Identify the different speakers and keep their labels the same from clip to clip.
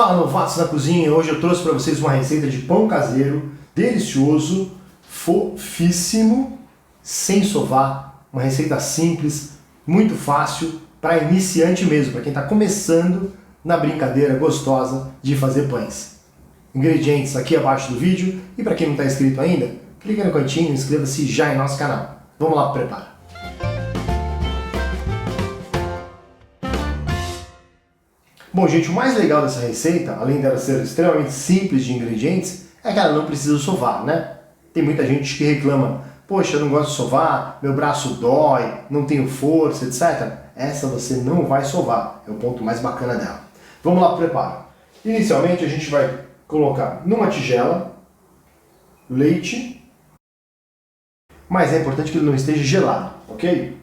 Speaker 1: Fala, novatos da cozinha! Hoje eu trouxe para vocês uma receita de pão caseiro, delicioso, fofíssimo, sem sovar. Uma receita simples, muito fácil, para iniciante mesmo, para quem está começando na brincadeira gostosa de fazer pães. Ingredientes aqui abaixo do vídeo, e para quem não está inscrito ainda, clica no cantinho e inscreva-se já em nosso canal. Vamos lá para o preparo! Bom, gente, o mais legal dessa receita, além dela ser extremamente simples de ingredientes, é que ela não precisa sovar, né? Tem muita gente que reclama, poxa, eu não gosto de sovar, meu braço dói, não tenho força, etc. Essa você não vai sovar, é o ponto mais bacana dela. Vamos lá para o preparo. Inicialmente a gente vai colocar numa tigela leite, mas é importante que ele não esteja gelado, ok?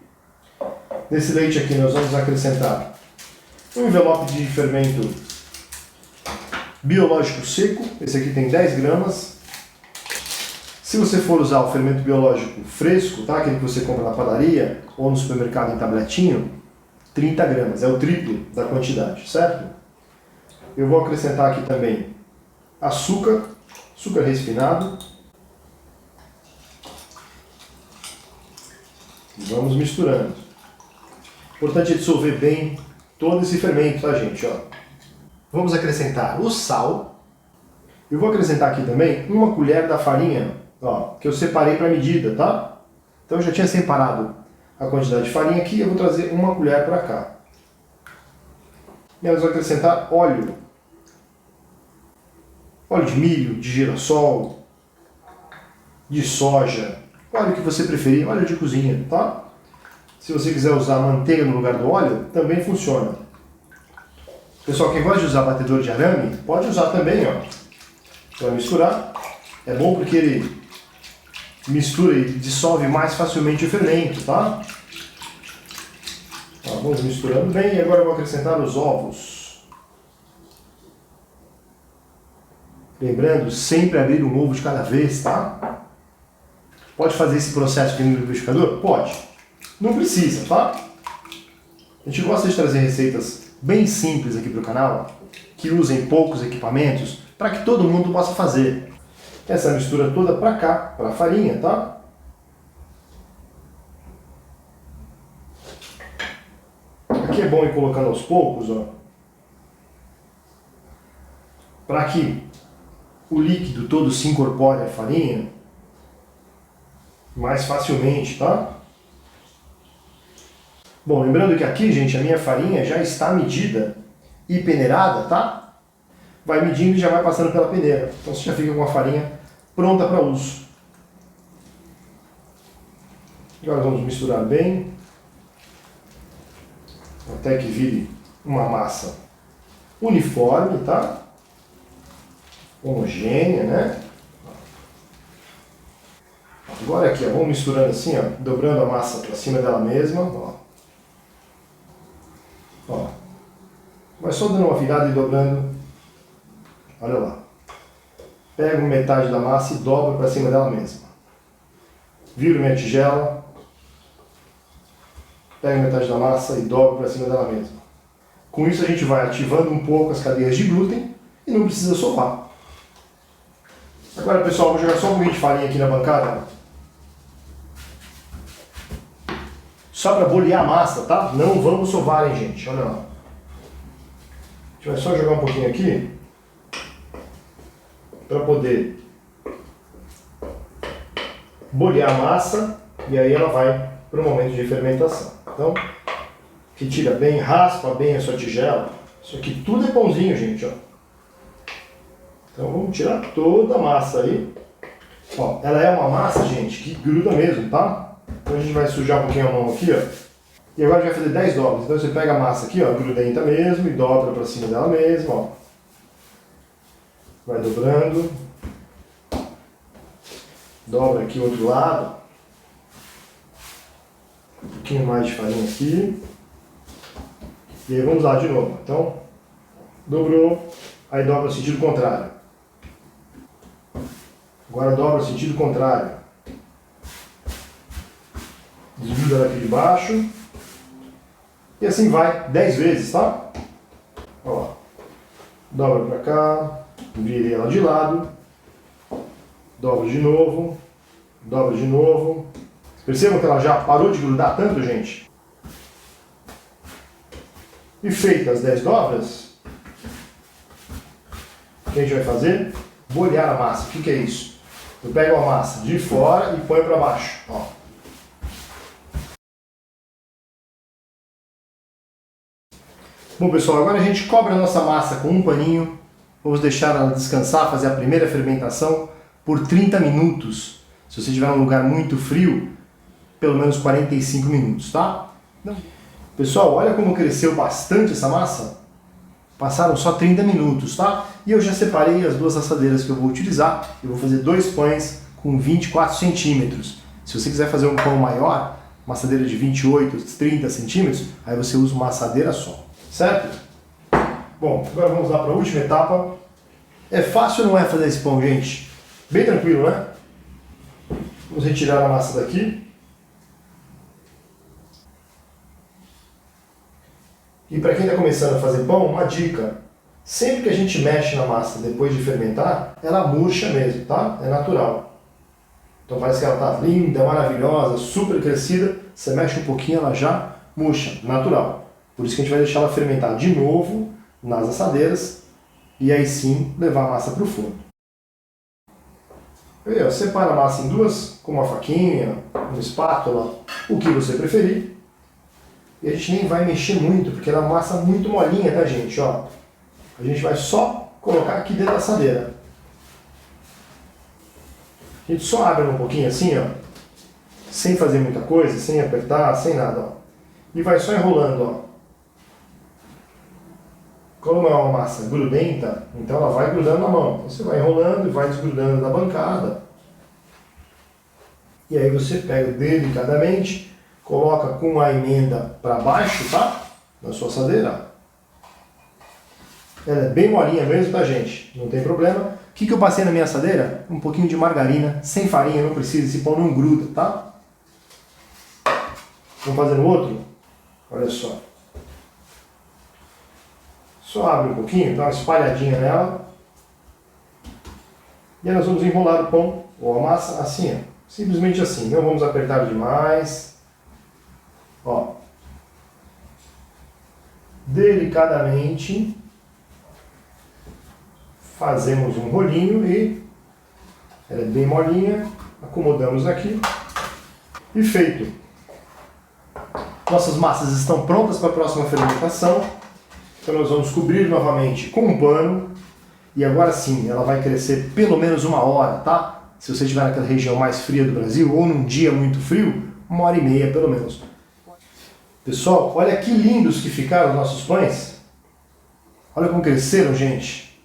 Speaker 1: Nesse leite aqui nós vamos acrescentar um envelope de fermento biológico seco, esse aqui tem 10 gramas. Se você for usar o fermento biológico fresco, tá? Aquele que você compra na padaria ou no supermercado em tabletinho, 30 gramas, é o triplo da quantidade, certo? Eu vou acrescentar aqui também açúcar refinado. E vamos misturando. Importante é dissolver bem todo esse fermento, tá, gente? Ó. Vamos acrescentar o sal. Eu vou acrescentar aqui também uma colher da farinha, ó, que eu separei para medida, tá? Então eu já tinha separado a quantidade de farinha aqui, eu vou trazer uma colher para cá. E nós vamos acrescentar óleo. Óleo de milho, de girassol, de soja, óleo que você preferir, óleo de cozinha, tá? Se você quiser usar manteiga no lugar do óleo, também funciona. Pessoal, quem gosta de usar batedor de arame, pode usar também, ó. Para misturar. É bom porque ele mistura e dissolve mais facilmente o fermento, tá? Ó, vamos misturando bem e agora eu vou acrescentar os ovos. Lembrando, sempre abrir um ovo de cada vez, tá? Pode fazer esse processo aqui no liquidificador? Pode. Não precisa, tá? A gente gosta de trazer receitas bem simples aqui para o canal, que usem poucos equipamentos, para que todo mundo possa fazer. Essa mistura toda para cá, para a farinha, tá? Aqui é bom ir colocando aos poucos, ó, para que o líquido todo se incorpore à farinha mais facilmente, tá? Bom, lembrando que aqui, gente, a minha farinha já está medida e peneirada, tá? Vai medindo e já vai passando pela peneira. Então você já fica com a farinha pronta para uso. Agora vamos misturar bem, até que vire uma massa uniforme, tá? Homogênea, né? Agora aqui, ó, vamos misturando assim, ó, dobrando a massa para cima dela mesma, ó. Ó, vai só dando uma virada e dobrando. Olha lá. Pego metade da massa e dobro para cima dela mesma. Viro minha tigela. Pego metade da massa e dobro para cima dela mesma. Com isso a gente vai ativando um pouco as cadeias de glúten e não precisa sovar. Agora, pessoal, vou jogar só um pouquinho de farinha aqui na bancada. Só para bolear a massa, tá? Não vamos sovar, hein, gente? Olha lá. A gente vai só jogar um pouquinho aqui para poder bolear a massa e aí ela vai para o momento de fermentação. Então, retira bem, raspa bem a sua tigela. Isso aqui tudo é pãozinho, gente, ó. Então vamos tirar toda a massa aí. Ó, ela é uma massa, gente, que gruda mesmo, tá? Então a gente vai sujar um pouquinho a mão aqui, ó. E agora a gente vai fazer 10 dobras. Então você pega a massa aqui, ó, grudenta mesmo, e dobra para cima dela mesma, ó. Vai dobrando. Dobra aqui o outro lado. Um pouquinho mais de farinha aqui. E aí vamos lá de novo. Então, dobrou, aí dobra no sentido contrário. Agora dobra no sentido contrário. Desgruda daqui de baixo. E assim vai 10 vezes, tá? Ó lá. dobra para cá, virei ela de lado, dobro de novo, dobra de novo. Percebam que ela já parou de grudar tanto, gente? E feitas as 10 dobras, o que a gente vai fazer? Bolhar a massa. O que é isso? Eu pego a massa de fora e ponho para baixo. Ó. Bom, pessoal, agora a gente cobre a nossa massa com um paninho. Vamos deixar ela descansar, fazer a primeira fermentação por 30 minutos. Se você estiver num lugar muito frio, pelo menos 45 minutos, tá? Pessoal, olha como cresceu bastante essa massa. Passaram só 30 minutos, tá? E eu já separei as duas assadeiras que eu vou utilizar. Eu vou fazer 2 pães com 24 centímetros. Se você quiser fazer um pão maior, uma assadeira de 28, 30 centímetros, aí você usa uma assadeira só, certo? Bom, agora vamos lá para a última etapa. É fácil ou não é fazer esse pão, gente? Bem tranquilo, né? Vamos retirar a massa daqui. E para quem está começando a fazer pão, uma dica. Sempre que a gente mexe na massa depois de fermentar, ela murcha mesmo, tá? É natural. Então parece que ela está linda, maravilhosa, super crescida. Você mexe um pouquinho, ela já murcha, natural. Por isso que a gente vai deixar ela fermentar de novo nas assadeiras e aí sim levar a massa para o forno. Aí, ó, separa a massa em duas, com uma faquinha, uma espátula, o que você preferir. E a gente nem vai mexer muito, porque ela é uma massa muito molinha, tá, gente? Ó, a gente vai só colocar aqui dentro da assadeira. A gente só abre um pouquinho assim, ó, sem fazer muita coisa, sem apertar, sem nada, ó. E vai só enrolando, ó. Como é uma massa grudenta, então ela vai grudando na mão. Você vai enrolando e vai desgrudando da bancada. E aí você pega delicadamente, coloca com a emenda para baixo, tá? Na sua assadeira. Ela é bem molinha mesmo, tá, gente? Não tem problema. O que eu passei na minha assadeira? Um pouquinho de margarina, sem farinha, não precisa, esse pão não gruda, tá? Vamos fazer no outro? Olha só. Só abre um pouquinho, dá uma espalhadinha nela. E aí nós vamos enrolar o pão, ou a massa, assim, ó. Simplesmente assim, não vamos apertar demais. Ó. Delicadamente fazemos um rolinho e ela é bem molinha, acomodamos aqui e feito. Nossas massas estão prontas para a próxima fermentação. Então nós vamos cobrir novamente com um pano e agora sim, ela vai crescer pelo menos 1 hora, tá? Se você estiver naquela região mais fria do Brasil ou num dia muito frio, 1h30 pelo menos. Pessoal, olha que lindos que ficaram os nossos pães. Olha como cresceram, gente.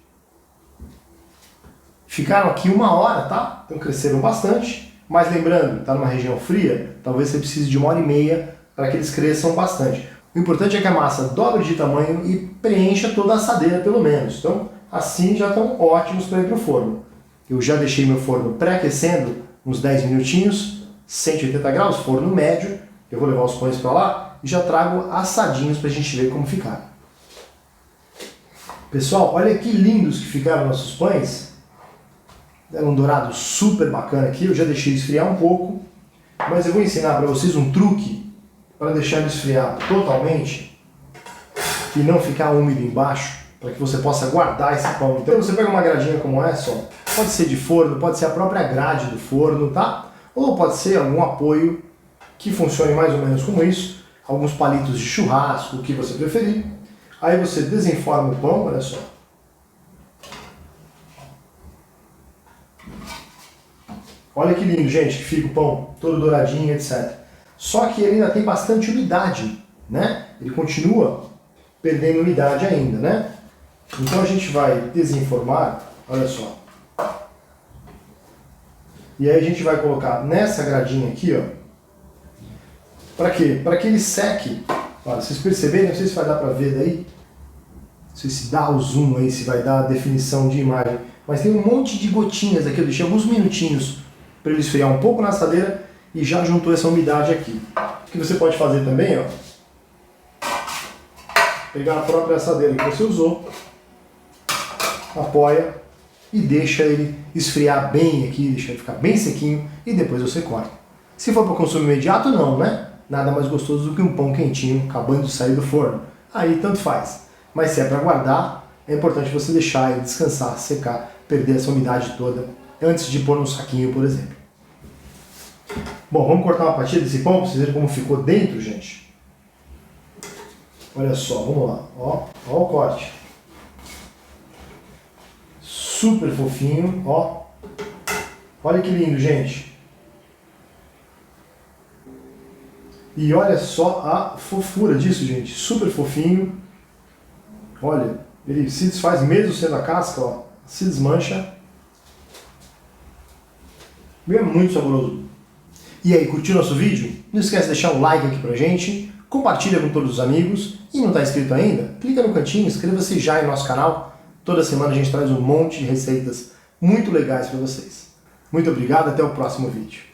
Speaker 1: Ficaram aqui 1 hora, tá? Então cresceram bastante. Mas lembrando, está numa região fria, talvez você precise de 1h30 para que eles cresçam bastante. O importante é que a massa dobre de tamanho e preencha toda a assadeira pelo menos. Então, assim já estão ótimos para ir para o forno. Eu já deixei meu forno pré-aquecendo uns 10 minutinhos, 180 graus, forno médio. Eu vou levar os pães para lá e já trago assadinhos para a gente ver como ficaram. Pessoal, olha que lindos que ficaram nossos pães. Deram um dourado super bacana aqui. Eu já deixei esfriar um pouco, mas eu vou ensinar para vocês um truque para deixar ele esfriar totalmente e não ficar úmido embaixo, para que você possa guardar esse pão. Então você pega uma gradinha como essa, ó, pode ser de forno, pode ser a própria grade do forno, tá? Ou pode ser algum apoio que funcione mais ou menos como isso, alguns palitos de churrasco, o que você preferir. Aí você desenforma o pão, olha só. Olha que lindo, gente, que fica o pão todo douradinho, etc. Só que ele ainda tem bastante umidade, né? Ele continua perdendo umidade ainda, né? Então a gente vai desenformar, olha só. E aí a gente vai colocar nessa gradinha aqui, ó. Para quê? Para que ele seque. Olha, vocês perceberem, não sei se vai dar para ver daí. Não sei se dá o zoom aí, se vai dar a definição de imagem. Mas tem um monte de gotinhas aqui, eu deixei alguns minutinhos para ele esfriar um pouco na assadeira e já juntou essa umidade aqui. O que você pode fazer também, ó. Pegar a própria assadeira que você usou apoia e deixa ele esfriar bem aqui, deixa ele ficar bem sequinho e depois você corta. Se for para consumo imediato, não, né? Nada mais gostoso do que um pão quentinho acabando de sair do forno. Aí tanto faz. Mas se é para guardar, é importante você deixar ele descansar, secar, perder essa umidade toda antes de pôr no saquinho, por exemplo. Bom, vamos cortar uma fatia desse pão para vocês verem como ficou dentro, gente. Olha só, vamos lá. Ó o corte. Super fofinho, ó. Olha que lindo, gente. E olha só a fofura disso, gente. Super fofinho. Olha, ele se desfaz mesmo sendo a casca, ó. Se desmancha. E é muito saboroso. E aí, curtiu nosso vídeo? Não esquece de deixar um like aqui pra gente, compartilha com todos os amigos e não está inscrito ainda? Clica no cantinho, inscreva-se já em nosso canal. Toda semana a gente traz um monte de receitas muito legais para vocês. Muito obrigado, até o próximo vídeo.